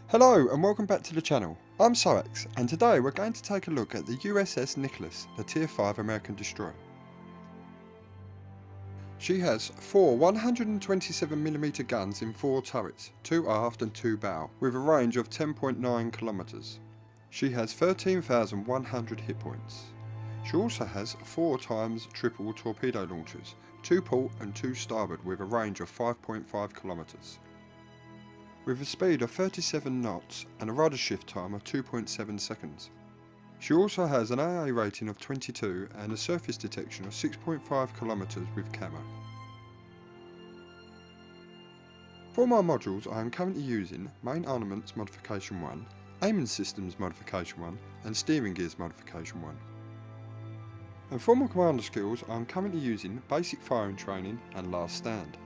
Hello and welcome back to the channel. I'm Soaxx and today we're going to take a look at the USS Nicholas, the Tier 5 American destroyer. She has four 127mm guns in 4 turrets, 2 aft and 2 bow, with a range of 10.9 kilometers. She has 13,100 hit points. She also has 4 times triple torpedo launchers, 2 port and 2 starboard with a range of 5.5 kilometers. With a speed of 37 knots and a rudder shift time of 2.7 seconds. She also has an AA rating of 22 and a surface detection of 6.5 kilometers with camo. For my modules I am currently using Main Armaments Modification 1, Aiming Systems Modification 1 and Steering Gears Modification 1. And for my commander skills I am currently using Basic Firing Training and Last Stand.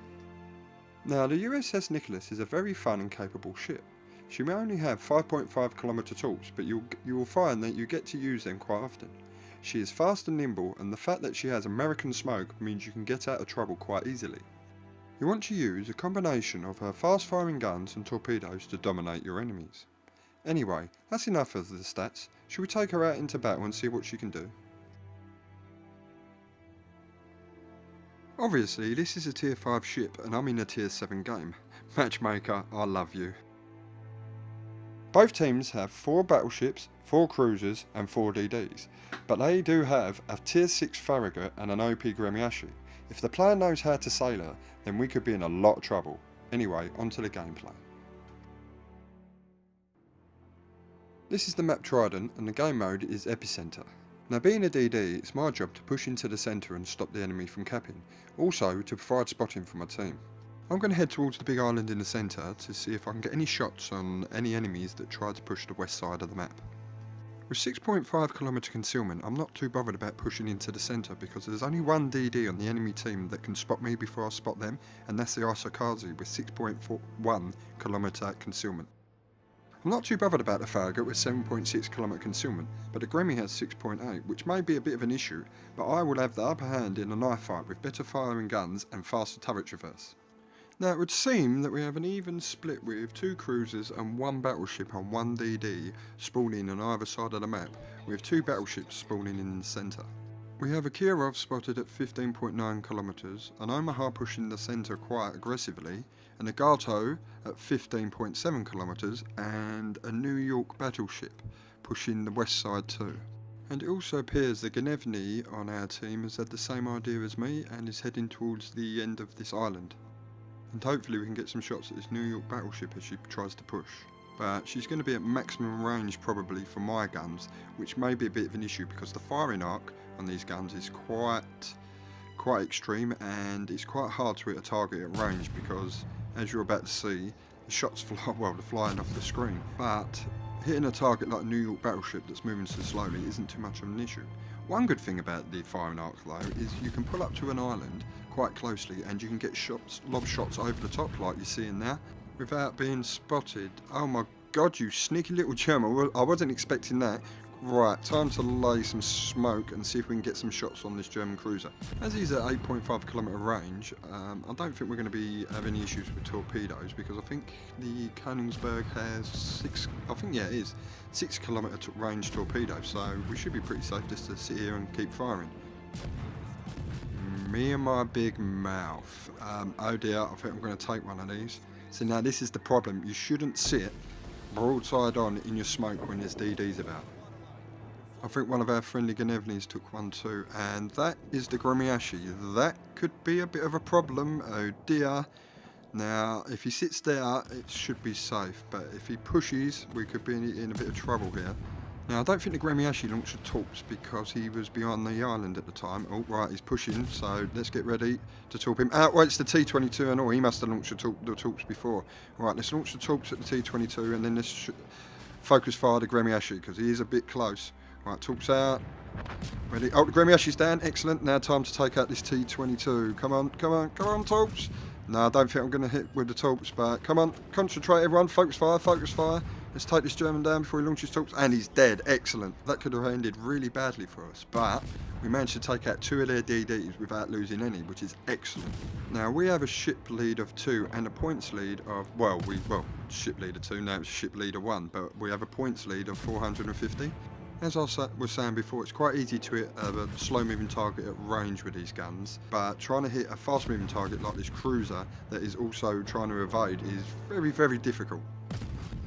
Now the USS Nicholas is a very fun and capable ship. She may only have 5.5 kilometer torps, but you will find that you get to use them quite often. She is fast and nimble, and the fact that she has American smoke means you can get out of trouble quite easily. You want to use a combination of her fast firing guns and torpedoes to dominate your enemies. Anyway, that's enough of the stats. Shall we take her out into battle and see what she can do? Obviously this is a tier 5 ship and I'm in a tier 7 game. Matchmaker, I love you. Both teams have 4 battleships, 4 cruisers and 4 DDs, but they do have a tier 6 Farragut and an OP Gremiashi. If the player knows how to sail her, then we could be in a lot of trouble. Anyway, onto the gameplay. This is the map Trident and the game mode is Epicenter. Now being a DD, it's my job to push into the centre and stop the enemy from capping, also to provide spotting for my team. I'm going to head towards the big island in the centre to see if I can get any shots on any enemies that try to push the west side of the map. With 6.5 kilometer concealment, I'm not too bothered about pushing into the centre because there's only one DD on the enemy team that can spot me before I spot them, and that's the Soaxx with 6.1 kilometer concealment. I'm not too bothered about the Farragut with 7.6 km concealment, but the Gremmy has 6.8, which may be a bit of an issue, but I will have the upper hand in a knife fight with better firing guns and faster turret traverse. Now it would seem that we have an even split with 2 cruisers and 1 battleship on 1 DD spawning on either side of the map, with 2 battleships spawning in the centre. We have a Kirov spotted at 15.9 kilometers, an Omaha pushing the centre quite aggressively, and a Gato at 15.7 kilometers, and a New York battleship pushing the west side too. And it also appears the Gnevny on our team has had the same idea as me and is heading towards the end of this island. And hopefully we can get some shots at this New York battleship as she tries to push. But she's going to be at maximum range probably for my guns, which may be a bit of an issue because the firing arc on these guns is quite extreme, and it's quite hard to hit a target at range because, as you're about to see, the shots fly, well, they're flying off the screen. But hitting a target like a New York battleship that's moving so slowly isn't too much of an issue. One good thing about the firing arc though is you can pull up to an island quite closely and you can get shots, lob shots over the top like you're seeing there, without being spotted. Oh my god, you sneaky little German, I wasn't expecting that. Right, time to lay some smoke and see if we can get some shots on this German cruiser. As he's at 8.5 kilometer range, I don't think we're going to have any issues with torpedoes because I think the Königsberg has 6 kilometer range torpedoes, so we should be pretty safe just to sit here and keep firing. Me and my big mouth. Oh dear, I think I'm going to take one of these. So now this is the problem, you shouldn't sit broadside on in your smoke when there's DDs about. I think one of our friendly Gnevnys took one too, and that is the Gremiashi. That could be a bit of a problem, oh dear. Now if he sits there it should be safe, but if he pushes we could be in a bit of trouble here. Now I don't think the Gremiashi launched the torps because he was beyond the island at the time. Oh right, he's pushing, so let's get ready to torp him. Well, it's the T-22 and all, he must have launched the torps before. Right, let's launch the torps at the T-22 and then let's focus fire the Gremiashi because he is a bit close. Right, torps out. Ready. Oh, the Gremiashi's down. Excellent. Now time to take out this T-22. Come on, come on, come on, torps. No, I don't think I'm going to hit with the torps, but come on, concentrate everyone. Focus fire, focus fire. Let's take this German down before he launches torps. And he's dead. Excellent. That could have ended really badly for us. But we managed to take out 2 of their DDs without losing any, which is excellent. Now, we have a ship lead of 2 and a points lead of, ship leader 2, now it's ship leader 1, but we have a points lead of 450. As I was saying before, it's quite easy to hit a slow-moving target at range with these guns, but trying to hit a fast-moving target like this cruiser that is also trying to evade is very, very difficult.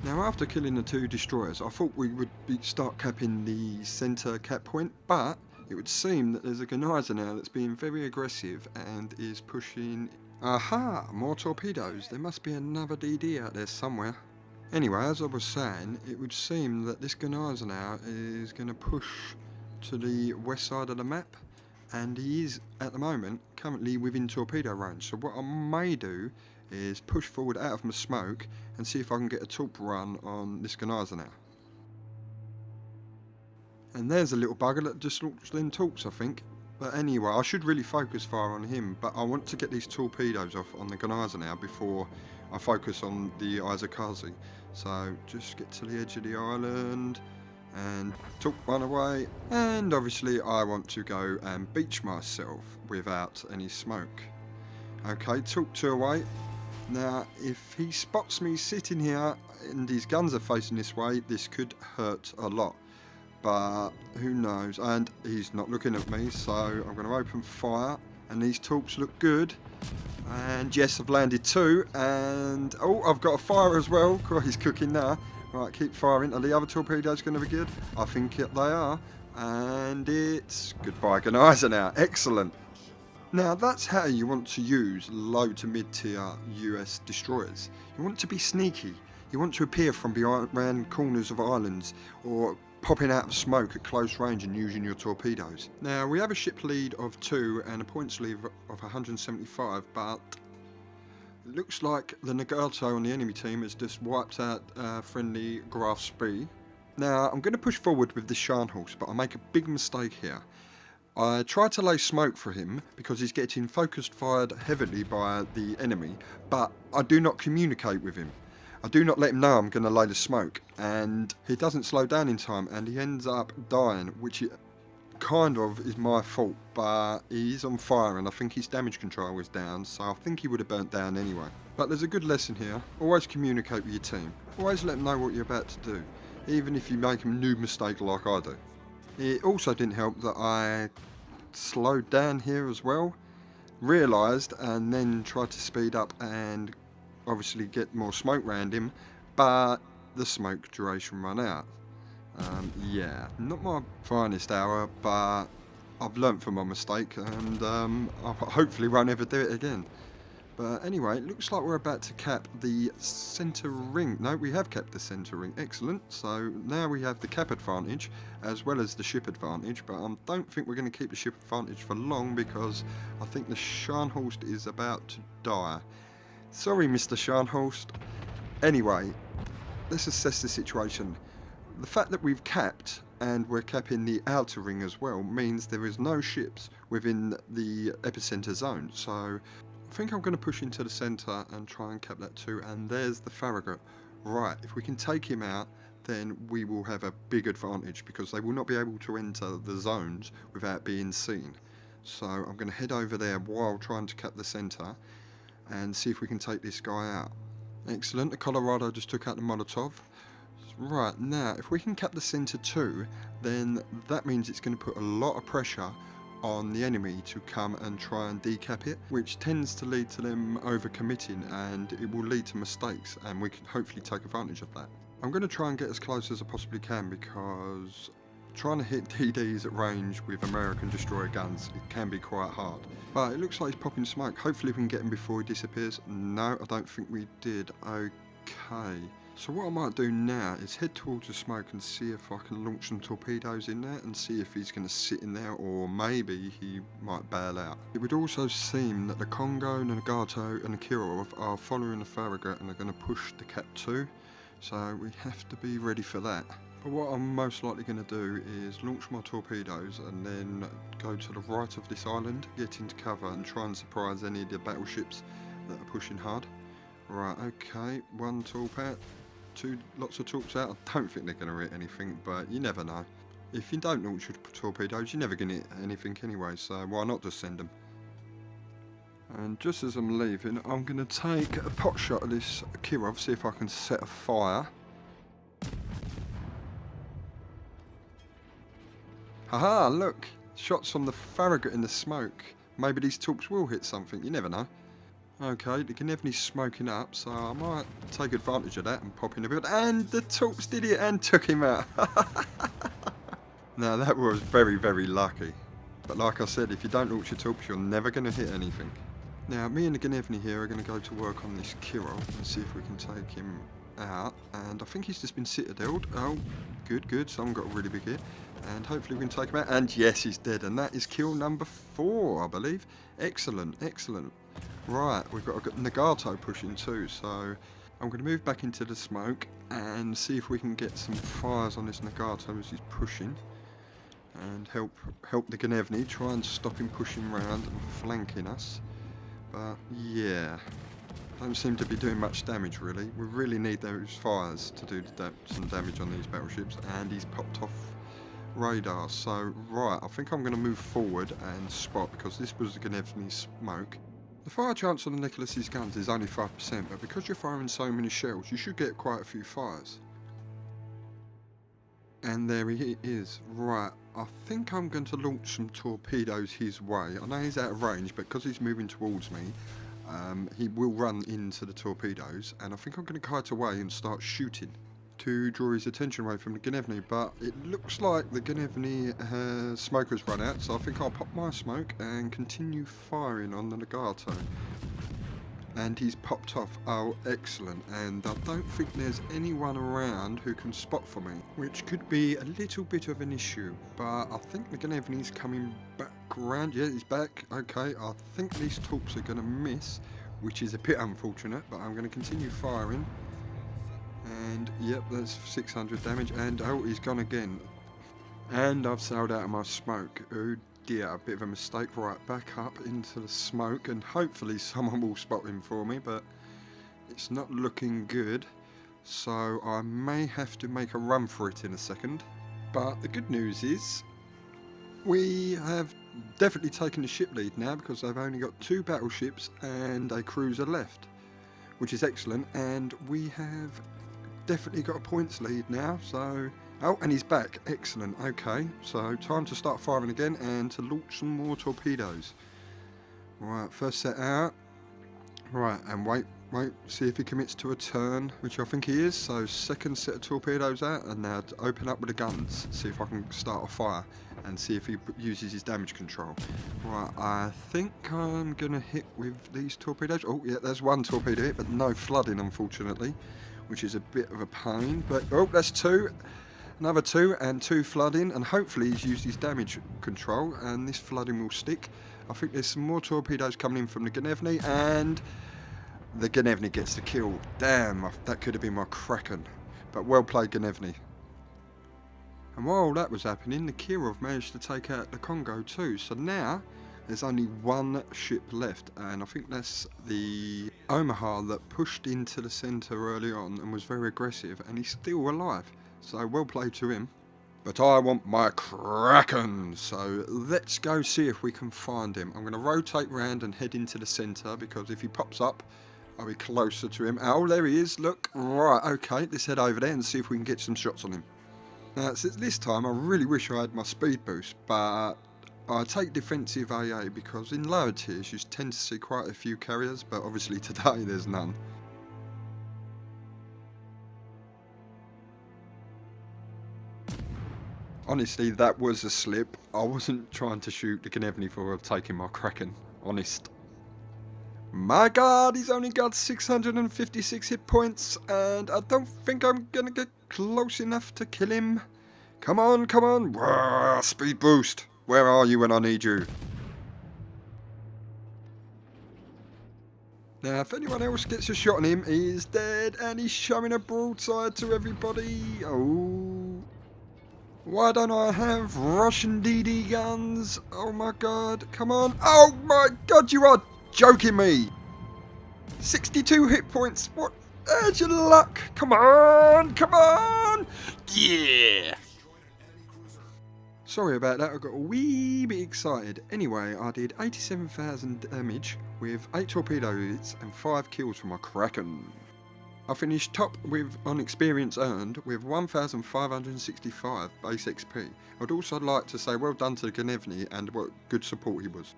Now, after killing the 2 destroyers, I thought we would start capping the centre cap point, but it would seem that there's a Genizer now that's being very aggressive and is pushing... Aha! More torpedoes. There must be another DD out there somewhere. Anyway, as I was saying, it would seem that this Genizer now is going to push to the west side of the map, and he is, at the moment, currently within torpedo range. So what I may do is push forward out of my smoke and see if I can get a torp run on this Genizer now. And there's a little bugger that just launched them torps, I think. But anyway, I should really focus fire on him, but I want to get these torpedoes off on the Genizer now before I focus on the Izakazi. So just get to the edge of the island and torp one away. And obviously I want to go and beach myself without any smoke. Okay, torp 2 away. Now, if he spots me sitting here and his guns are facing this way, this could hurt a lot. But who knows, and he's not looking at me, so I'm going to open fire, and these torps look good, and yes, I've landed 2, and oh, I've got a fire as well. He's cooking now. Right, keep firing. Are the other torpedoes going to be good? I think they are, and it's goodbye Genizer now. Excellent. Now, that's how you want to use low to mid-tier US destroyers. You want to be sneaky. You want to appear from behind corners of islands, or popping out of smoke at close range and using your torpedoes. Now, we have a ship lead of 2 and a points lead of 175, but it looks like the Nagato on the enemy team has just wiped out friendly Graf Spee. Now, I'm going to push forward with the Scharnhorst, but I make a big mistake here. I try to lay smoke for him because he's getting focused fired heavily by the enemy, but I do not communicate with him. I do not let him know I'm going to lay the smoke, and he doesn't slow down in time, and he ends up dying, which kind of is my fault, but he's on fire, and I think his damage control was down, so I think he would have burnt down anyway. But there's a good lesson here. Always communicate with your team. Always let them know what you're about to do, even if you make a new mistake like I do. It also didn't help that I slowed down here as well, realised, and then tried to speed up and obviously get more smoke around him, but the smoke duration ran out. Yeah, not my finest hour, but I've learnt from my mistake, and I hopefully won't ever do it again. But anyway, it looks like we're about to cap the centre ring. No, we have capped the centre ring. Excellent. So now we have the cap advantage as well as the ship advantage, but I don't think we're going to keep the ship advantage for long because I think the Scharnhorst is about to die. Sorry, Mr. Scharnhorst. Anyway, let's assess the situation. The fact that we've capped and we're capping the outer ring as well means there is no ships within the epicenter zone. So I think I'm going to push into the centre and try and cap that too. And there's the Farragut. Right, if we can take him out, then we will have a big advantage because they will not be able to enter the zones without being seen. So I'm going to head over there while trying to cap the centre and see if we can take this guy out. Excellent, the Colorado just took out the Molotov. Right, now if we can cap the centre too, then that means it's going to put a lot of pressure on the enemy to come and try and decap it, which tends to lead to them overcommitting, and it will lead to mistakes, and we can hopefully take advantage of that. I'm going to try and get as close as I possibly can because trying to hit DDs at range with American destroyer guns, it can be quite hard. But it looks like he's popping smoke. Hopefully we can get him before he disappears. No, I don't think we did. Okay. So what I might do now is head towards the smoke and see if I can launch some torpedoes in there and see if he's going to sit in there, or maybe he might bail out. It would also seem that the Congo, the Nagato and the Kirov are following the Farragut and are going to push the Cap 2. So we have to be ready for that. But what I'm most likely going to do is launch my torpedoes and then go to the right of this island, get into cover and try and surprise any of the battleships that are pushing hard. Right, okay, one torp out. lots of torps out. I don't think they're going to hit anything, but you never know. If you don't launch your torpedoes, you're never going to hit anything anyway, so why not just send them? And just as I'm leaving, I'm going to take a pot shot at this Kirov, see if I can set a fire. Haha, look! Shots from the Farragut in the smoke. Maybe these torps will hit something, you never know. Okay, the Gnevny's smoking up, so I might take advantage of that and pop in a bit. And the torps did it and took him out. Now that was very, very lucky. But like I said, if you don't launch your torps, you're never going to hit anything. Now, me and the Gnevny here are going to go to work on this Kirov and see if we can take him out. And I think he's just been citadeled. Oh, good, good. Someone got a really big hit. And hopefully we can take him out. And yes, he's dead. And that is kill number 4, I believe. Excellent, excellent. Right, we've got a Nagato pushing too. So I'm going to move back into the smoke and see if we can get some fires on this Nagato as he's pushing. And help the Gnevny, try and stop him pushing round and flanking us. But yeah, don't seem to be doing much damage really. We really need those fires to do some damage on these battleships, and he's popped off radar. So right, I think I'm going to move forward and spot, because this was the Gnevny's smoke. The fire chance on the Nicholas's guns is only 5%, but because you're firing so many shells, you should get quite a few fires. And there he is. Right, I think I'm going to launch some torpedoes his way. I know he's out of range, but because he's moving towards me, he will run into the torpedoes. And I think I'm going to kite away and start shooting to draw his attention away from the Gnevny. But it looks like the Gnevny smoke has run out, so I think I'll pop my smoke and continue firing on the Nagato. And he's popped off. Oh, excellent. And I don't think there's anyone around who can spot for me, which could be a little bit of an issue. But I think the Gnevny's coming back around. Yeah, he's back. Okay, I think these torps are going to miss, which is a bit unfortunate, but I'm going to continue firing. And yep, that's 600 damage. And oh, he's gone again. And I've sailed out of my smoke. Oh dear, a bit of a mistake. Right, back up into the smoke, and hopefully someone will spot him for me, but it's not looking good, so I may have to make a run for it in a second. But the good news is we have definitely taken the ship lead now, because they've only got 2 battleships and a cruiser left, which is excellent, and we have definitely got a points lead now. So oh, and he's back. Excellent. Okay, so time to start firing again and to launch some more torpedoes. Right, first set out. Right, and wait, see if he commits to a turn, which I think he is. So second set of torpedoes out, and now to open up with the guns. See if I can start a fire and see if he uses his damage control. Right, I think I'm going to hit with these torpedoes. Oh, yeah, there's one torpedo hit, but no flooding, unfortunately, which is a bit of a pain. But oh, that's 2. Another 2 and 2 flooding, and hopefully he's used his damage control and this flooding will stick. I think there's some more torpedoes coming in from the Gnevny, and the Gnevny gets the kill. Damn, that could have been my Kraken, but well played, Gnevny. And while that was happening, the Kirov managed to take out the Congo too, so now there's only 1 ship left, and I think that's the Omaha that pushed into the centre early on and was very aggressive, and he's still alive. So well played to him. But I want my Kraken, so let's go see if we can find him. I'm going to rotate round and head into the centre, because if he pops up, I'll be closer to him. Oh, there he is, look. Right, okay, let's head over there and see if we can get some shots on him. Now, this time I really wish I had my speed boost, but I take defensive AA, because in lower tiers you tend to see quite a few carriers, but obviously today there's none. Honestly, that was a slip. I wasn't trying to shoot the Gnevny for taking my Kraken. Honest. My god, he's only got 656 hit points, and I don't think I'm gonna get close enough to kill him. Come on, come on. Wah, speed boost. Where are you when I need you? Now, if anyone else gets a shot on him, he's dead, and he's showing a broadside to everybody. Oh. Why don't I have Russian DD guns? Oh my god, come on. Oh my god, you are joking me. 62 hit points. What? There's your luck! Come on! Come on! Yeah! Sorry about that, I got a wee bit excited. Anyway, I did 87,000 damage with 8 torpedo hits and 5 kills for my Kraken. I finished top on experience earned with 1,565 base XP. I'd also like to say well done to Gnevny and what good support he was.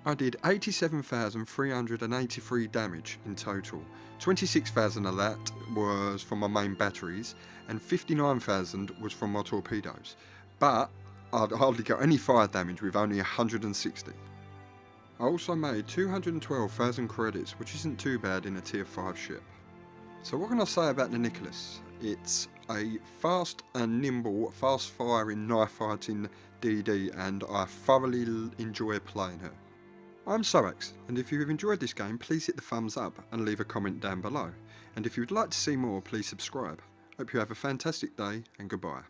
I did 87,383 damage in total. 26,000 of that was from my main batteries and 59,000 was from my torpedoes. But I'd hardly got any fire damage with only 160. I also made 212,000 credits, which isn't too bad in a tier 5 ship. So what can I say about the Nicholas? It's a fast and nimble, fast firing, knife fighting DD, and I thoroughly enjoy playing her. I'm Soaxx, and if you've enjoyed this game, please hit the thumbs up and leave a comment down below. And if you would like to see more, please subscribe. Hope you have a fantastic day, and goodbye.